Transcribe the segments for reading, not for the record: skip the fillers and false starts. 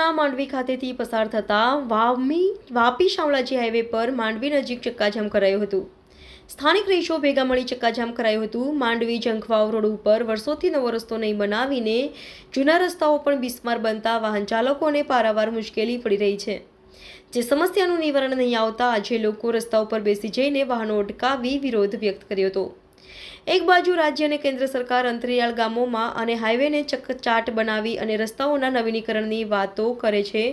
જિલ્લાના માંડવી ખાતેથી પસાર થતા વાપી શામળાજી હાઈવે પર માંડવી નજીક ચક્કાજામ કરાયું હતું। સ્થાનિક રહીશો ભેગા મળી ચક્કાજામ કરાયું હતું। માંડવી જંખવાવ રોડ ઉપર વર્ષોથી નવો રસ્તો નહીં બનાવીને જૂના રસ્તાઓ પણ બિસ્માર બનતા વાહન ચાલકોને પારાવાર મુશ્કેલી પડી રહી છે, જે સમસ્યાનું નિવારણ નહીં આવતા આજે લોકો રસ્તા ઉપર બેસી જઈને વાહનો અટકાવી વિરોધ વ્યક્ત કર્યો હતો। એક બાજુ રાજ્ય અને કેન્દ્ર સરકાર અંતરિયાળ ગામોમાં અને હાઈવેને ચકચાટ બનાવી અને રસ્તાઓના નવીનીકરણની વાતો કરે છે,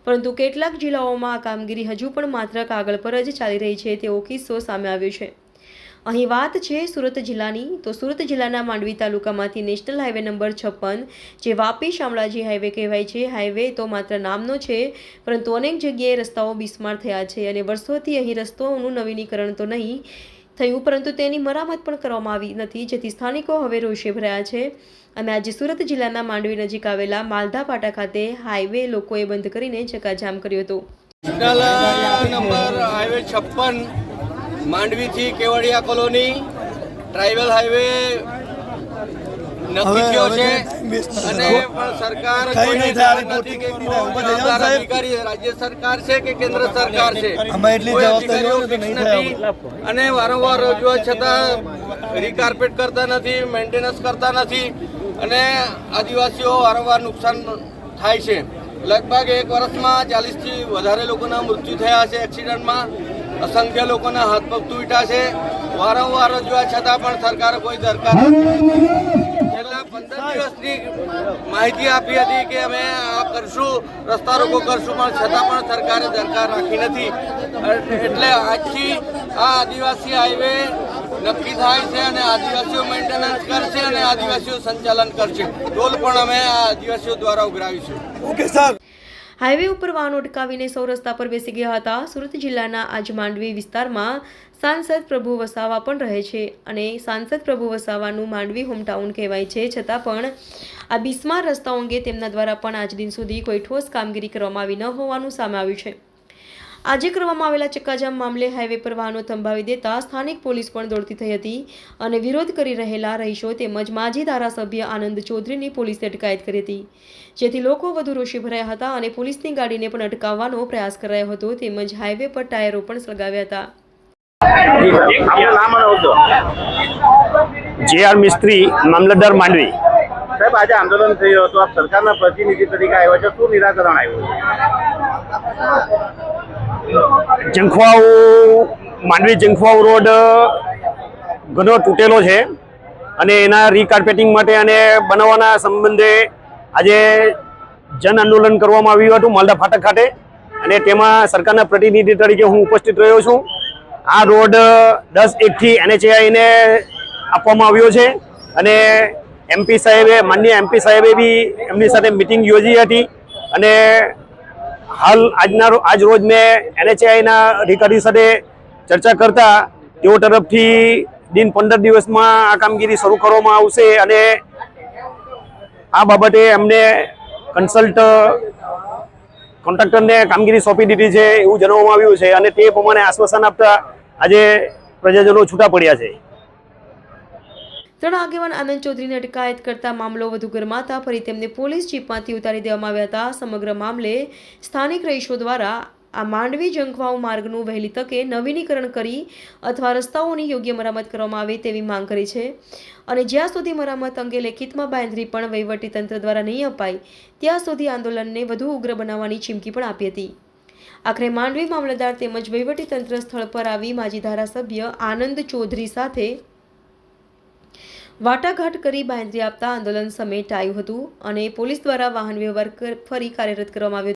પરંતુ કેટલાક જિલ્લાઓમાં આ કામગીરી હજુ પણ માત્ર કાગળ પર જ ચાલી રહી છે તેવો કિસ્સો સામે આવ્યો છે। અહીં વાત છે સુરત જિલ્લાની, તો સુરત જિલ્લાના માંડવી તાલુકામાંથી નેશનલ હાઈવે નંબર 56 જે વાપી શામળાજી હાઈવે કહેવાય છે, હાઈવે તો માત્ર નામનો છે, પરંતુ અનેક જગ્યાએ રસ્તાઓ બિસ્માર થયા છે અને વર્ષોથી અહીં રસ્તાઓનું નવીનીકરણ તો નહીં થયું પરંતુ તેની મરામત પણ કરવામાં આવી નથી, જેથી સ્થાનિકો હવે રોષે ભરાયા છે અને આજે સુરત જિલ્લાના માંડવી નજીક આવેલા માલધા પાટા ખાતે હાઈવે લોકોએ બંધ કરીને ચક્કાજામ કર્યો હતો। નંબર હાઈવે 56 માંડવીથી કેવડિયા કોલોની ટ્રાઇબલ હાઈવે નક્કી થયો છે અને પણ સરકાર કોઈને જાણ નથી કે જવાબદાર અધિકારી રાજ્ય સરકાર છે કે કેન્દ્ર સરકાર છે, કોઈ અધિકારીઓ ફિક્સ નથી અને વારંવાર રજૂઆત છતાં રીકાર્પેટ કરતા નથી, મેન્ટેનન્સ કરતા નથી અને આદિવાસીઓ વારંવાર નુકસાન થાય છે। લગભગ એક વર્ષમાં 40થી વધારે લોકોના મૃત્યુ થયા છે એક્સિડન્ટમાં, અસંખ્ય લોકોના હાથ પગ તૂટ્યા છે। વારંવાર રજૂઆત છતાં પણ સરકાર કોઈ દરકાર છેલ્લા 15 દિવસની માહિતી આપી હતી કે અમે આ કરશું, રસ્તા રોકો કરશું, પણ છતાં પણ સરકારે દરકાર રાખી નથી। એટલે આજથી આ આદિવાસી હાઈવે નક્કી થાય છે અને આદિવાસીઓ મેન્ટેનન્સ કરશે અને આદિવાસીઓ સંચાલન કરશે। ટોલ પણ અમે આ આદિવાસીઓ દ્વારા ઉઘરાવીશું। ઓકે સાહેબ। હાઈવે ઉપર વાહનો અટકાવીને સૌ રસ્તા પર બેસી ગયા હતા। સુરત જિલ્લાના આજ માંડવી વિસ્તારમાં સાંસદ પ્રભુ વસાવા પણ રહે છે અને સાંસદ પ્રભુ વસાવાનું માંડવી હોમટાઉન કહેવાય છે, છતાં પણ આ બિસ્માર રસ્તાઓ અંગે તેમના દ્વારા પણ આજ દિન સુધી કોઈ ઠોસ કામગીરી કરવામાં આવી ન હોવાનું સામે આવ્યું છે। આજે કરવામાં આવેલા ચક્કાજામ મામલે હાઈવે પર વાહનો થંભાવી દેતા સ્થાનિક પોલીસ પણ દોડતી થઈ હતી અને વિરોધ કરી રહેલા રહીશો તેમજ માજી ધારાસભ્ય આનંદ ચૌધરીની પોલીસે અટકાયત કરી હતી, જેથી લોકો વધુ રોષે ભરાયા હતા અને પોલીસની ગાડીને પણ અટકાવવાનો પ્રયાસ કરાયો હતો તેમજ હાઈવે પર ટાયરો પણ સળગાવ્યા હતા। જે.આર. મિસ્ત્રી, મામલતદાર માંડવી। સાહેબ, આજે આંદોલન થયું હતું, આપ સરકારના પ્રતિનિધિ તરીકે આવ્યા છો, શું નિરાકરણ આવ્યું? જંખવાવ માંડવી જંખવાવ રોડ ઘણો તૂટેલો છે અને એના રીકાર્પેટિંગ માટે અને બનાવવાના સંબંધે આજે જન આંદોલન કરવામાં આવ્યું હતું માલધા ફાટક ખાતે અને તેમાં સરકારના પ્રતિનિધિ તરીકે હું ઉપસ્થિત રહ્યો છું। આ રોડ 10/1થી NHAIને આપવામાં આવ્યો છે અને MP સાહેબે, માનનીય MP સાહેબે બી એમની સાથે મિટિંગ યોજી હતી અને હાલ આજ રોજ મેં NHAIના અધિકારી સાથે ચર્ચા કરતા તેઓ તરફથી દિન 15 દિવસમાં આ કામગીરી શરૂ કરવામાં આવશે અને આ બાબતે અમને કોન્ટ્રાક્ટરને કામગીરી સોંપી દીધી છે એવું જણાવવામાં આવ્યું છે અને તે પ્રમાણે આશ્વાસન આપતા આજે પ્રજાજનો છૂટા પડ્યા છે। ત્રણ આગેવાન આનંદ ચૌધરીને અટકાયત કરતા મામલો વધુ ગરમાતા ફરી તેમને પોલીસ જીપમાંથી ઉતારી દેવામાં આવ્યા હતા। સમગ્ર મામલે સ્થાનિક રહીશો દ્વારા આ માંડવી જંખવાવ માર્ગનું વહેલી તકે નવીનીકરણ કરી અથવા રસ્તાઓની યોગ્ય મરામત કરવામાં આવે તેવી માંગ કરી છે અને જ્યાં સુધી મરામત અંગે લેખિતમાં બાંયધરી પણ વહીવટીતંત્ર દ્વારા નહીં અપાય ત્યાં સુધી આંદોલનને વધુ ઉગ્ર બનાવવાની ચીમકી પણ આપી હતી। આખરે માંડવી મામલતદાર તેમજ વહીવટીતંત્ર સ્થળ પર આવી માજી ધારાસભ્ય આનંદ ચૌધરી સાથે વાટાઘાટ કરી બાંયધરી આપતા આંદોલન સમેટાયું હતું અને પોલીસ દ્વારા વાહન વ્યવહાર ફરી કાર્યરત કરવામાં આવ્યો।